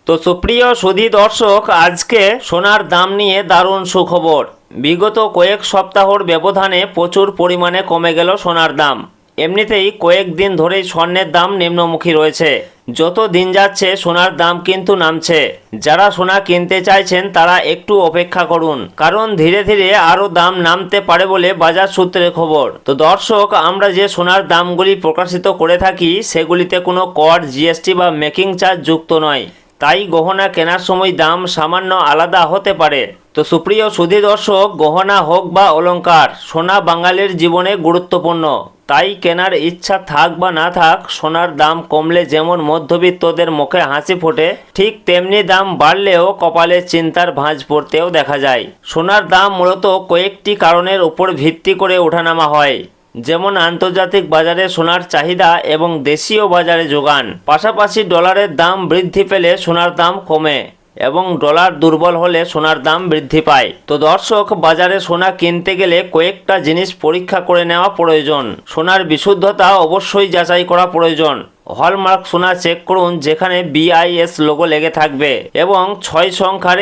তো সুপ্রিয় সুধী দর্শক, আজকে সোনার দাম নিয়ে দারুণ সুখবর। বিগত কয়েক সপ্তাহর ব্যবধানে প্রচুর পরিমাণে কমে গেল সোনার দাম। এমনিতেই কয়েকদিন ধরেই স্বর্ণের দাম নিম্নমুখী রয়েছে। যত দিন যাচ্ছে সোনার দাম কিন্তু নামছে। যারা সোনা কিনতে চাইছেন তারা একটু অপেক্ষা করুন, কারণ ধীরে ধীরে আরও দাম নামতে পারে বলে বাজার সূত্রের খবর। তো দর্শক, আমরা যে সোনার দামগুলি প্রকাশিত করে থাকি সেগুলিতে কোনো কর, জিএসটি বা মেকিং চার্জ যুক্ত নয়। তাই গহনা কেনার সময় দাম সামান্য আলাদা হতে পারে। তো সুপ্রিয় সুধী দর্শক, গহনা হোক বা অলংকার, সোনা বাঙালির জীবনে গুরুত্বপূর্ণ। তাই কেনার ইচ্ছা থাক বা না থাক, সোনার দাম কমলে যেমন মধ্যবিত্তদের মুখে হাসি ফোটে, ঠিক তেমনি দাম বাড়লেও কপালে চিন্তার ভাঁজ পড়তেও দেখা যায়। সোনার দাম মূলত কয়েকটি কারণের উপর ভিত্তি করে ওঠানামা হয়, যেমন আন্তর্জাতিক বাজারে সোনার চাহিদা এবং দেশীয় বাজারে যোগান। পাশাপাশি ডলারের দাম বৃদ্ধি পেলে সোনার দাম কমে এবং ডলার দুর্বল হলে সোনার দাম বৃদ্ধি পায়। তো দর্শক, বাজারে সোনা কিনতে গেলে কয়েকটা জিনিস পরীক্ষা করে নেওয়া প্রয়োজন। সোনার বিশুদ্ধতা অবশ্যই যাচাই করা প্রয়োজন। হলমার্ক সোনা চেক করুন, যেখানে BIS লোগো লেগে থাকবে এবং 6 সংখ্যার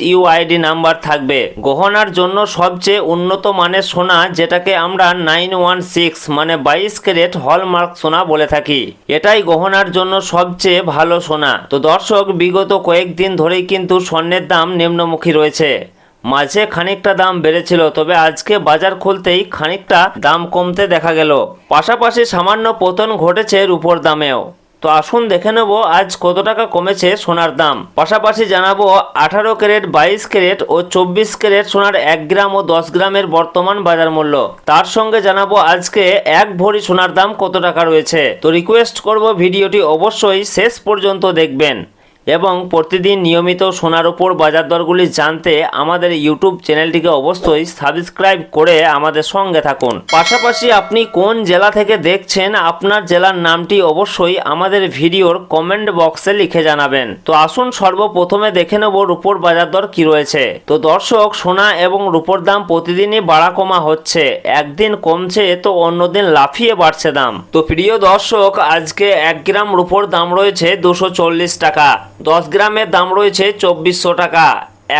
HUID নাম্বার থাকবে। গহনার জন্য সবচেয়ে উন্নত মানের সোনা, যেটাকে আমরা 916 মানে 22 ক্যারেট হলমার্ক সোনা বলে থাকি, এটাই গহনার জন্য সবচেয়ে ভালো সোনা। তো দর্শক, বিগত কয়েকদিন ধরেই কিন্তু স্বর্ণের দাম নিম্নমুখী রয়েছে। মাঝে খানিকটা দাম বেড়েছিল, তবে আজকে বাজার খুলতেই খানিকটা দাম কমতে দেখা গেল। পাশাপাশি সামান্য পতন ঘটেছে রূপোর দামেও। তো আসুন দেখে নেব আজ কত টাকা কমেছে সোনার দাম। পাশাপাশি জানাবো 18 ক্যারেট, 22 ক্যারেট ও 24 ক্যারেট সোনার 1 গ্রাম ও 10 গ্রামের বর্তমান বাজার মূল্য। তার সঙ্গে জানাবো আজকে 1 ভরি সোনার দাম কত টাকা রয়েছে। তো রিকোয়েস্ট করব ভিডিওটি অবশ্যই শেষ পর্যন্ত দেখবেন এবং প্রতিদিন নিয়মিত সোনার উপর বাজার দরগুলি জানতে আমাদের ইউটিউব চ্যানেলটিকে অবশ্যই সাবস্ক্রাইব করে আমাদের সঙ্গে থাকুন। পাশাপাশি আপনি কোন জেলা থেকে দেখছেন, আপনার জেলার নামটি অবশ্যই আমাদের ভিডিওর কমেন্ট বক্সে লিখে জানাবেন। তো আসুন সর্বপ্রথমে দেখে নেব রূপোর বাজার দর কি রয়েছে। তো দর্শক, সোনা এবং রূপোর দাম প্রতিদিনই বাড়া কমা হচ্ছে। একদিন কমছে তো অন্যদিন লাফিয়ে বাড়ছে দাম। তো প্রিয় দর্শক, আজকে 1 গ্রাম রূপোর দাম রয়েছে 240 টাকা, 10 গ্রামের দাম রয়েছে 2400 টাকা,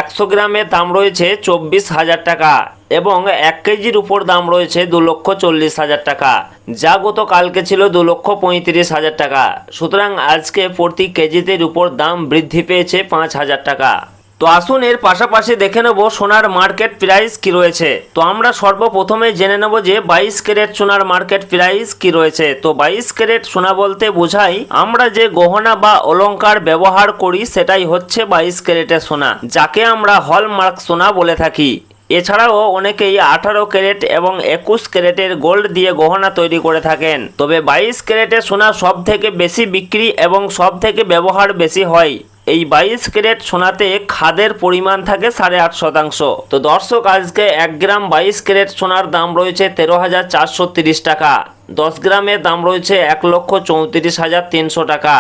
100 গ্রামের দাম রয়েছে 24,000 টাকা এবং 1 কেজির উপর দাম রয়েছে 2,40,000 টাকা, যা গতকালকে ছিল 2,35,000 টাকা। সুতরাং আজকে প্রতি কেজিতে উপর দাম বৃদ্ধি পেয়েছে 5,000 টাকা। তো আসুন এর পাশাপাশি দেখে নেব সোনার মার্কেট প্রাইস কি রয়েছে। তো আমরা সর্বপ্রথমে জেনে নেব যে 22 ক্যারেট সোনার মার্কেট প্রাইস কি রয়েছে। তো 22 ক্যারেট সোনা বলতে বোঝাই আমরা যে গহনা বা অলংকার ব্যবহার করি সেটাই হচ্ছে 22 ক্যারেটের সোনা, যাকে আমরা হলমার্ক সোনা বলে থাকি। এছাড়াও অনেকেই 18 ক্যারেট এবং 21 ক্যারেটের গোল্ড দিয়ে গহনা তৈরি করে থাকেন। তবে 22 ক্যারেটের সোনা সব থেকে বেশি বিক্রি এবং সব থেকে ব্যবহার বেশি হয়। এই 22 ক্যারেট সোনাতে খাদের পরিমাণ থাকে 8.5%। তো দর্শক, আজকে 1 গ্রাম 22 ক্যারেট সোনার দাম রয়েছে 13,430 টাকা, 10 গ্রামের দাম রয়েছে 1,34,300 টাকা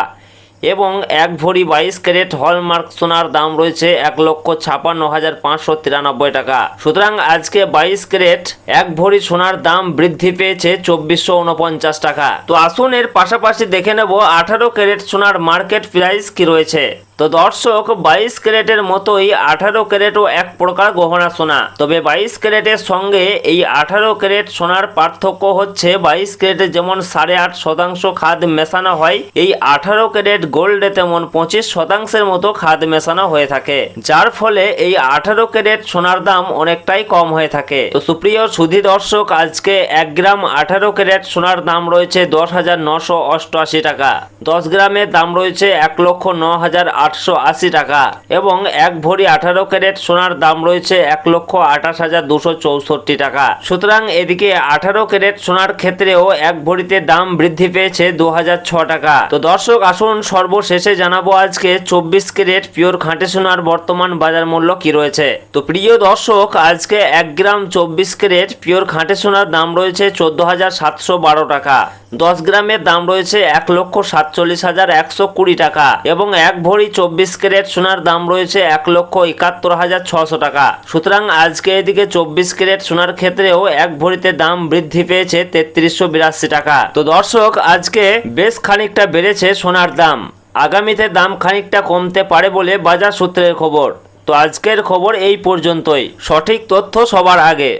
এবং 1 ভরি 22 ক্যারেট হলমার্ক সোনার দাম রয়েছে 1,56,593 টাকা। সুতরাং আজকে 22 ক্যারেট 1 ভরি সোনার দাম বৃদ্ধি পেয়েছে 2,449 টাকা। তো আসুন এর পাশাপাশি দেখে নেব 18 ক্যারেট সোনার মার্কেট প্রাইস কি রয়েছে। তো দর্শক, 22 ক্যারেটের মতোই 18 ক্যারেটও এক প্রকার গহনা সোনা। তবে 22 ক্যারেটের সঙ্গে এই 18 ক্যারেট সোনার পার্থক্য হচ্ছে 22 ক্যারেটে যেমন 8.5% খাদ মেশানো হয়, এই 18 ক্যারেট গোল্ডে তেমন 25% মতো খাদ মেশানো হয়ে থাকে, যার ফলে এই 18 ক্যারেট সোনার দাম অনেকটাই কম হয়ে থাকে। তো সুপ্রিয় সুধী দর্শক, আজকে 1 গ্রাম 18 ক্যারেট সোনার দাম রয়েছে 10,988 টাকা, 10 গ্রামের দাম রয়েছে 1,09,880 টাকা এবং 1 ভরি 18 ক্যারেট সোনার দাম রয়েছে 1,28,264 টাকা। সুতরাং এদিকে 18 ক্যারেট সোনার ক্ষেত্রেও 1 ভরিতে দাম বৃদ্ধি পেয়েছে 2,006 টাকা। তো দর্শক, আসুন সর্বশেষে জানাবো আজকে 24 ক্যারেট পিওর খাঁটি সোনার বর্তমান বাজার মূল্য কি রয়েছে। তো প্রিয় দর্শক, আজকে 1 গ্রাম 24 ক্যারেট পিওর খাঁটি সোনার দাম রয়েছে 14,712 টাকা, 10 গ্রামের দাম রয়েছে 1,47,120 টাকা এবং 1 ভরি 24 ক্যারেট সোনার দাম রয়েছে 1,71,600 টাকা। সুতরাং আজকে এদিকে 24 ক্যারেট সোনার ক্ষেত্রেও 1 ভরিতে দাম বৃদ্ধি পেয়েছে 3382 টাকা। তো দর্শক, আজকে বেশ খানিকটা বেড়েছে সোনার দাম। আগামীতে দাম খানিকটা কমতে পারে বলে বাজার সূত্রের খবর। তো আজকের খবর এই পর্যন্তই। সঠিক তথ্য সবার আগে।